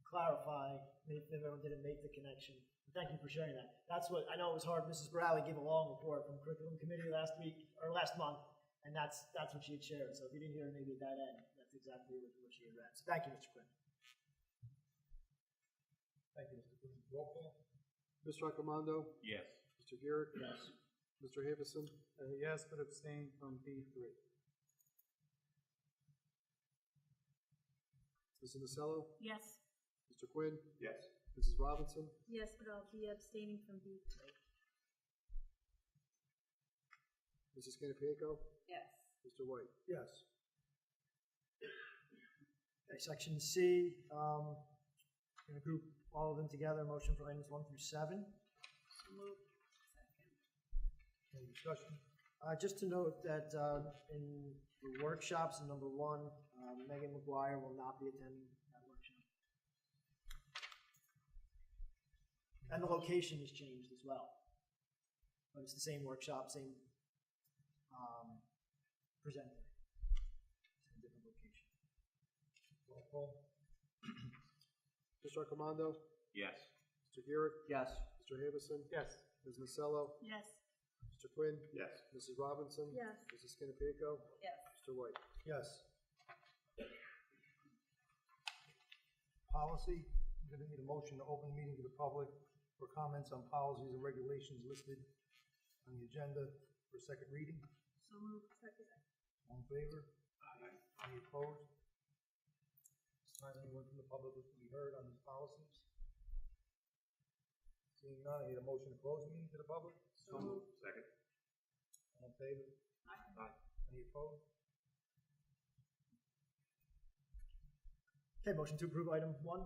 clarify, if everyone didn't make the connection, thank you for sharing that. That's what, I know it was hard, Mrs. Borelli gave a long report from curriculum committee last month, and that's what she had shared. So if you didn't hear maybe at that end, that's exactly what she had read. So thank you, Mr. Quinn. Thank you, Mr. Quinn. Roll call. Mr. Accomando? Yes. Mr. Garrett? Yes. Mr. Havison? Yes, but abstain from B3. Mrs. Nasello? Yes. Mr. Quinn? Yes. Mrs. Robinson? Yes, but I'll be abstaining from B. Mrs. Canipico? Yes. Mr. White? Yes. Okay, section C, gonna group all of them together, motion for items 1 through 7. Any discussion? Just to note that in the workshops, in number 1, Megan McGuire will not be attending that workshop. And the location has changed as well. But it's the same workshop, same presenter. It's in a different location. Roll call. Mr. Arcomando? Yes. Mr. Burek? Yes. Mr. Havison? Yes. Ms. Nasello? Yes. Mr. Quinn? Yes. Mrs. Robinson? Yes. Mrs. Canipico? Yes. Mr. White? Yes. Policy, I'm gonna need a motion to open the meeting to the public for comments on policies and regulations listed on the agenda for second reading. So moved. Second. All in favor? Aye. Any opposed? This time, anyone from the public wish to be heard on these policies? Seeing none, I need a motion to close the meeting to the public. So moved. Second. All in favor? Aye. Any opposed? Okay, motion to approve item 1.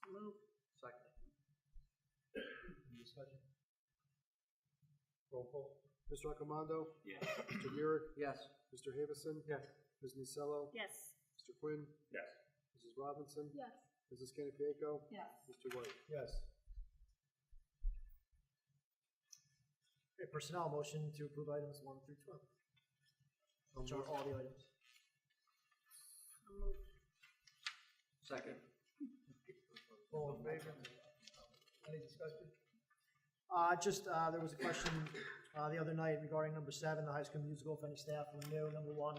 So moved. Second. Any discussion? Roll call. Mr. Arcomando? Yes. Mr. Burek? Yes. Mr. Havison? Yes. Ms. Nasello? Yes. Mr. Quinn? Yes. Mrs. Robinson? Yes. Mrs. Canipico? Yes. Mr. White? Yes. Okay, personnel motion to approve items 1 through 12. Which are all the items. So moved. Second. All in favor? Any discussion? There was a question the other night regarding number 7, the High School Musical, if any staff were new. Number 1,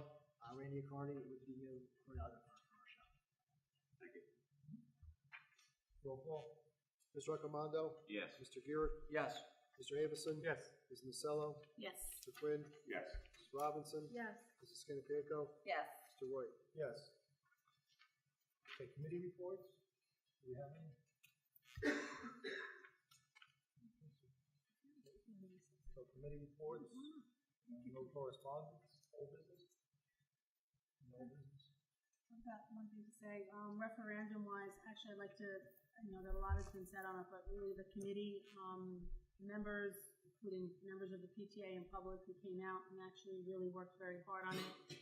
Randy Accardi would be new for the other workshop. Thank you. Roll call. Mr. Arcomando? Yes. Mr. Burek? Yes. Mr. Havison? Yes. Ms. Nasello? Yes. Mr. Quinn? Yes. Mrs. Robinson? Yes. Mrs. Canipico? Yes. Mr. White? Yes. Okay, committee reports? Do we have any? So committee reports, no correspondence, old business? No business? I've got one thing to say, referendum wise, actually I'd like to, that a lot has been said on it, but really the committee, members, including members of the PTA and public who came out and actually really worked very hard on it.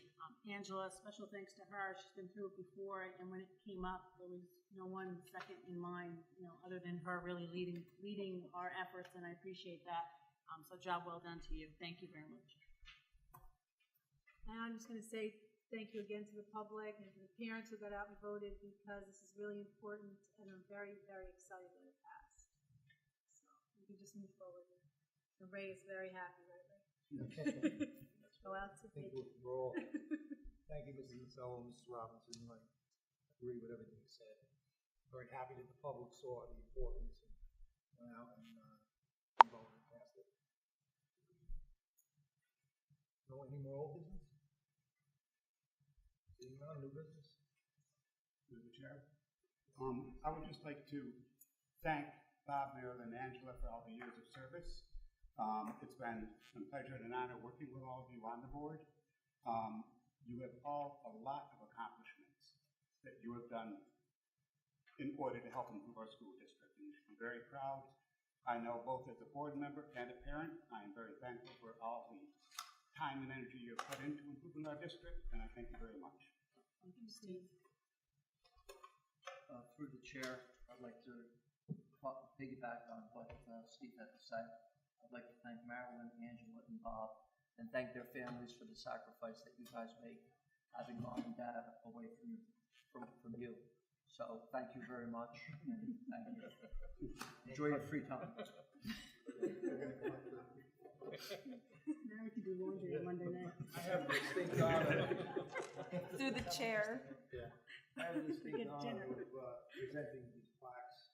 Angela, special thanks to her, she's been through it before, and when it came up, there was no one second in line, other than her really leading our efforts, and I appreciate that. So job well done to you. Thank you very much. And I'm just going to say thank you again to the public and to the parents who got out and voted, because this is really important, and I'm very, very excited that it passed. So we can just move forward. And Ray is very happy, right, Ray? Let's go out to I think bid. we're all, thank you, Mrs. Nasello and Mrs. Robinson, I agree with everything you said. Very happy that the public saw the importance and went out and voted and passed it. No, any more old business? Seeing none, new business? Mr. Chair. I would just like to thank Bob, Marilyn, and Angela for all the years of service. It's been a pleasure and an honor working with all of you on the board. You have all a lot of accomplishments that you have done in order to help improve our school district. And I'm very proud. I know both as a board member and a parent, I am very thankful for all the time and energy you've put into improving our district, and I thank you very much. Thank you, Steve. Through the chair, I'd like to piggyback on what Steve had to say. I'd like to thank Marilyn, Angela, and Bob, and thank their families for the sacrifice that you guys make, having mom and dad away from you. So thank you very much, and thank you. Enjoy your free time. Now we can do laundry on Monday night. I have a distinct honor. Through the chair. Yeah. I have a distinct Get honor dinner. of presenting these plaques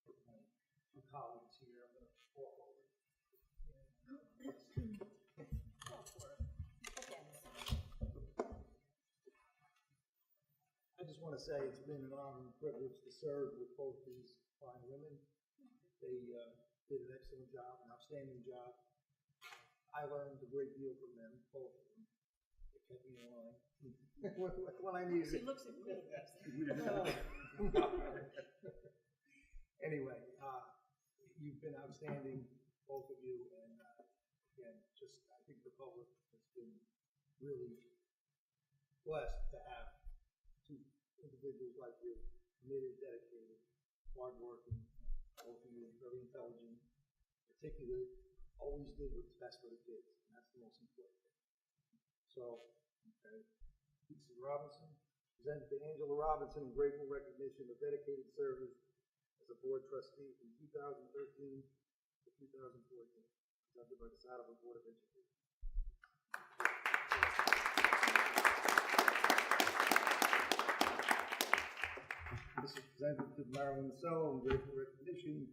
with my colleagues here. I'm going to walk over. I just want to say it's been an honor and privilege to serve with both these fine women. They did an excellent job, an outstanding job. I learned a great deal from them, both of them. They kept me in line when I needed it. She looks at me. Anyway, you've been outstanding, both of you, and again, just I think the public has been really blessed to have two individuals like you, committed, dedicated, hardworking, both of you very intelligent, articulate, always did what's best for the kids, and that's the most important thing. So, okay, Lisa Robinson, presented to Angela Robinson in grateful recognition of dedicated service as a board trustee from 2013 to 2014, presented by the Saddleback Board of Education. This is presented to Marilyn Sell in grateful recognition,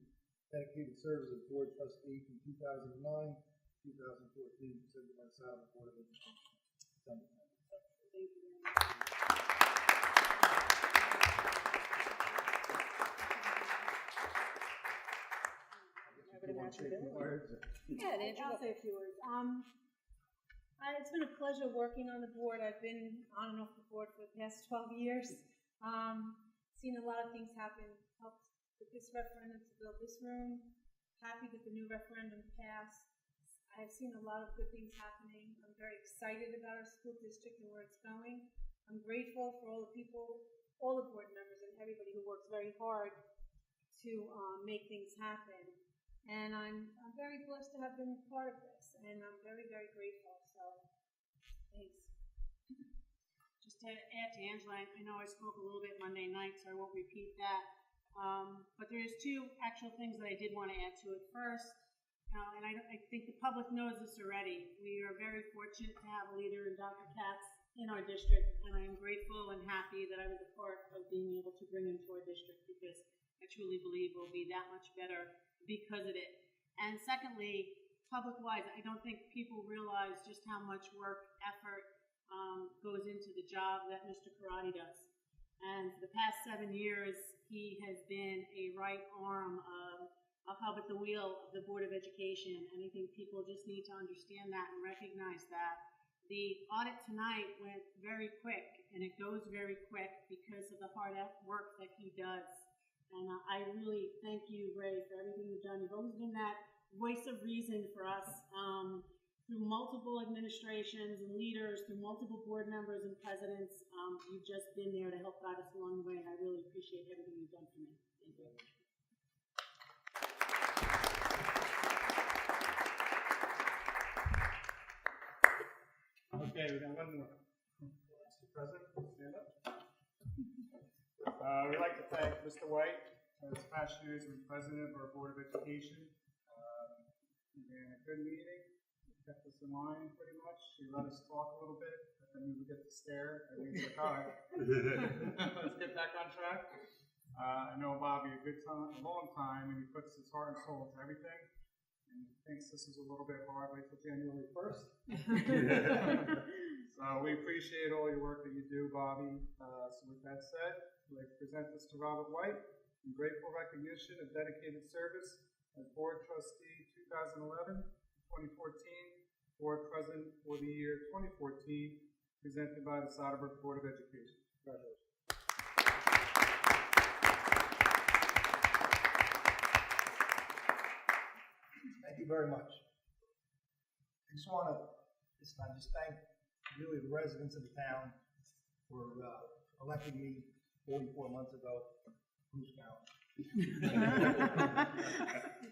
dedicated service as board trustee from 2009 to 2014, presented by the Saddleback Board of Education. Thank you very much. Yeah, I'll say a few words. It's been a pleasure working on the board. I've been on and off the board for the past 12 years. Seen a lot of things happen. Helped with this referendum to build this room. Happy that the new referendum passed. I've seen a lot of good things happening. I'm very excited about our school district and where it's going. I'm grateful for all the people, all the board members, and everybody who works very hard to make things happen. And I'm very blessed to have been part of this, and I'm very, very grateful. So, thanks. Just to add to Angela, I know I spoke a little bit Monday night, so I won't repeat that. But there's two actual things that I did want to add to it. First, and I think the public knows this already, we are very fortunate to have a leader in Dr. Katz in our district, and I am grateful and happy that I was a part of being able to bring him to our district, because I truly believe we'll be that much better because of it. And secondly, public-wise, I don't think people realize just how much work, effort goes into the job that Mr. Karate does. And for the past 7 years, he has been a right arm of a hub at the wheel of the Board of Education, and I think people just need to understand that and recognize that. The audit tonight went very quick, and it goes very quick because of the hard work that he does. And I really thank you, Ray, for everything you've done. You've always been that voice of reason for us through multiple administrations and leaders, through multiple board members and presidents. You've just been there to help guide us along the way, and I really appreciate everything you've done for me. Thank you. Okay, we got one more. Mr. President, stand up. We'd like to thank Mr. White for his past years as president of our Board of Education. He ran a good meeting, he kept us in line pretty much. He let us talk a little bit, but then we would get to stare, and he's like, all right, let's get back on track. I know Bobby a long time, and he puts his heart and soul into everything. And he thinks this is a little bit hard, wait till January 1st. So we appreciate all your work that you do, Bobby. So with that said, I'd like to present this to Robert White in grateful recognition of dedicated service as Board Trustee 2011-2014, Board President for the year 2014, presented by the Saddleback Board of Education. Congratulations. Thank you very much. I just want to this time just thank really the residents of the town for electing me 44 months ago. Who's counting?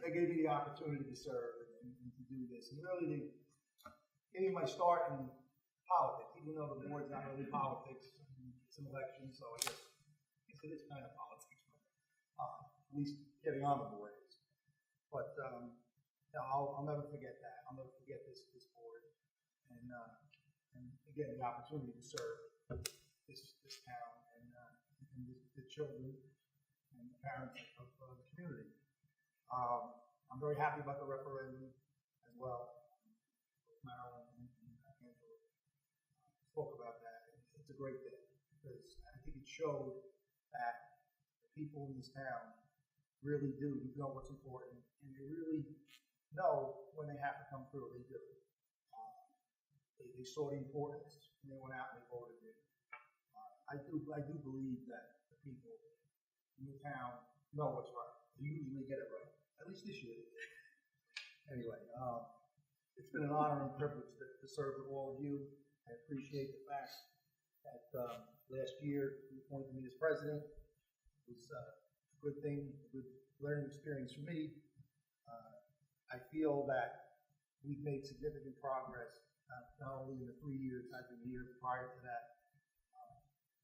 They gave me the opportunity to serve and to do this. And really, they gave me my start in politics, even though the board's not really politics. It's an election, so I guess it is kind of politics. At least getting on the board is. But I'll never forget that. I'll never forget this board. And again, the opportunity to serve this town and the children and the parents of the community. I'm very happy about the referendum as well. Marilyn and Angela spoke about that. It's a great day because I think it showed that the people in this town really do know what's important, and they really know when they have to come through. They do. They saw the importance, and they went out and they voted in. I do believe that the people in the town know what's right. They usually get it right. At least this year. Anyway, it's been an honor and privilege to serve with all of you. I appreciate the fact that last year you appointed me as president. It was a good thing, a good learning experience for me. I feel that we've made significant progress, not only in the 3 years I've been here, prior to that,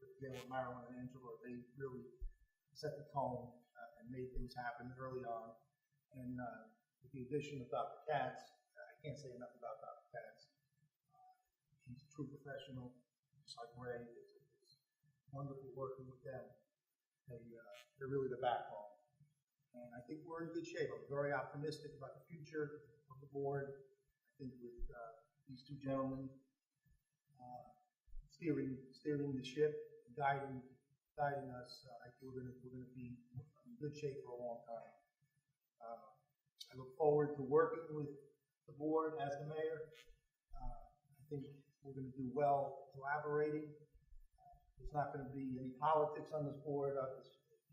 but again with Marilyn and Angela, they really set the tone and made things happen early on. And with the addition of Dr. Katz, I can't say enough about Dr. Katz. He's a true professional, just like Ray. It's wonderful working with them. They're really the backbone. And I think we're in good shape. I'm very optimistic about the future of the board. I think with these two gentlemen steering the ship, guiding us, I think we're going to be in good shape for a long time. I look forward to working with the board as the mayor. I think we're going to do well collaborating. There's not going to be any politics on this board.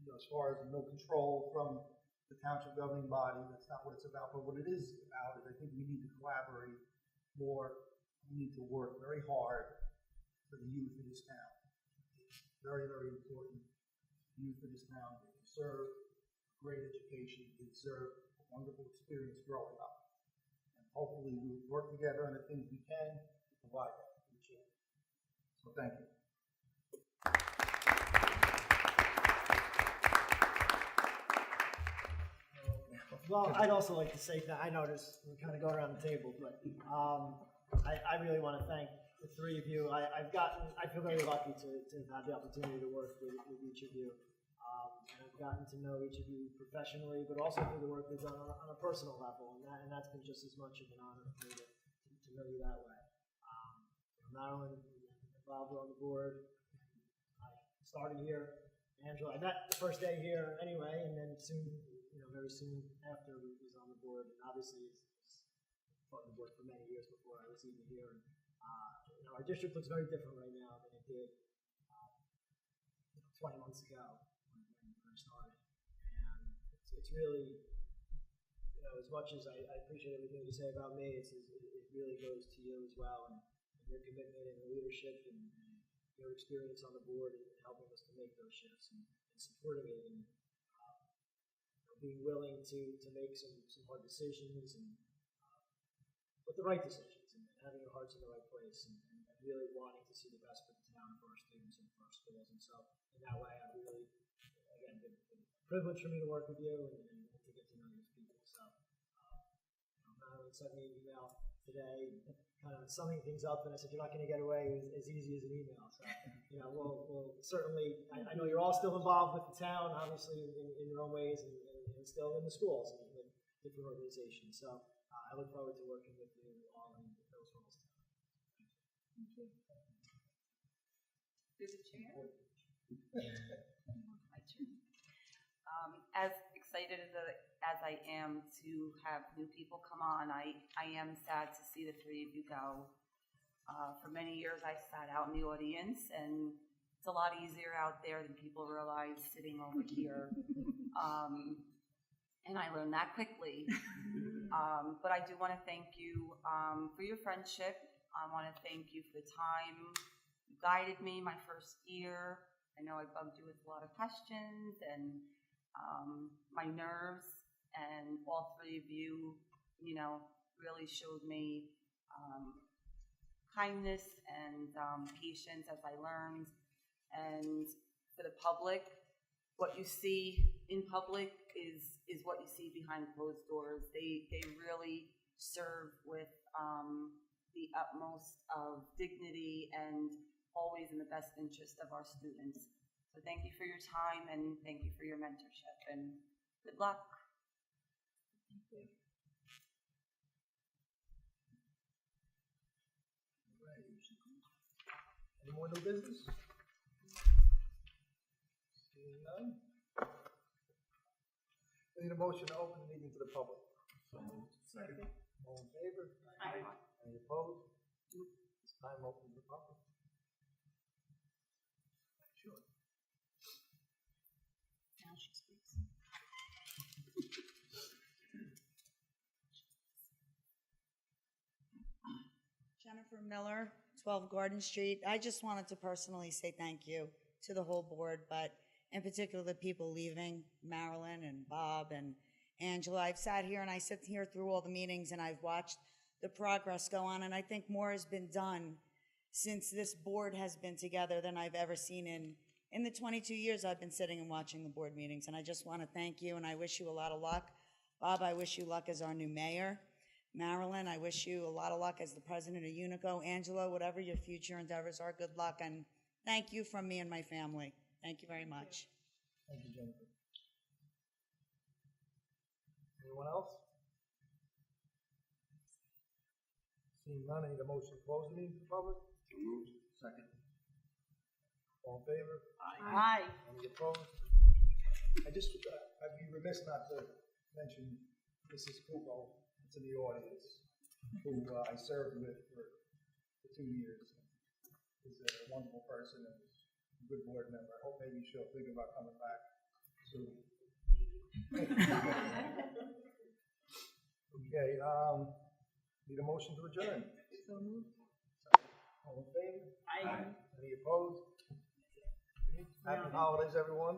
As far as no control from the township governing body, that's not what it's about. But what it is about is I think we need to collaborate more. We need to work very hard for the youth of this town. It's very, very important. The youth of this town, they deserve great education. They deserve a wonderful experience growing up. And hopefully we'll work together on the things we can to provide that for the children. So thank you. Well, I'd also like to say that I noticed we're kind of going around the table, but I really want to thank the three of you. I feel very lucky to have the opportunity to work with each of you. And I've gotten to know each of you professionally, but also through the work we've done on a personal level, and that's been just as much of an honor for me to know you that way. Marilyn and Bob were on the board. I started here. Angela, I met the first day here anyway, and then very soon after we was on the board, and obviously was on the board for many years before I was even here. And, our district looks very different right now than it did 20 months ago when we first started. And it's really, as much as I appreciate everything you say about me, it really goes to you as well, and your commitment and the leadership and your experience on the board and helping us to make those shifts and supporting it. And, being willing to make some hard decisions but the right decisions and having your hearts in the right place and really wanting to see the best for the town, for our students, and for our schools. And so in that way, I really, again, been a privilege for me to work with you and to get to know these people. So Marilyn sent me an email today, kind of summing things up, and I said, you're not going to get away as easy as an email. So, we'll certainly, I know you're all still involved with the town, obviously, in your own ways, and still in the schools and in different organizations. So I look forward to working with you all in those roles. Thank you. Through the chair. My turn. As excited as I am to have new people come on, I am sad to see the three of you go. For many years, I sat out in the audience, and it's a lot easier out there than people realize sitting over here. And I learned that quickly. But I do want to thank you for your friendship. I want to thank you for the time you guided me my first year. I know I bugged you with a lot of questions and my nerves, and all three of you, really showed me kindness and patience as I learned. And for the public, what you see in public is what you see behind closed doors. They really serve with the utmost of dignity and always in the best interest of our students. So thank you for your time and thank you for your mentorship, and good luck. Thank you. Any more new business? none. I need a motion to open the meeting to the public. Second. All in favor? Aye. Any opposed? This time open to the public. Sure. Now she speaks. Jennifer Miller, 12 Garden Street. I just wanted to personally say thank you to the whole board, but in particular the people leaving, Marilyn and Bob and Angela. I've sat here and I sit here through all the meetings and I've watched the progress go on, and I think more has been done since this board has been together than I've ever seen in the 22 years I've been sitting and watching the board meetings. And I just want to thank you, and I wish you a lot of luck. Bob, I wish you luck as our new mayor. Marilyn, I wish you a lot of luck as the president of Unico. Angela, whatever your future endeavors are, good luck, and thank you from me and my family. Thank you very much. Thank you, Jennifer. Anyone else? Seeing none, I need a motion to close the meeting to the public. Second. All in favor? Aye. Any opposed? I'd be remiss not to mention Mrs. Kuko, that's in the audience, who I served with for 2 years. Is a wonderful person and a good board member. I hope maybe she'll think about coming back soon. Okay, need a motion to adjourn. So moved. All in favor? Aye. Any opposed? Happy holidays, everyone.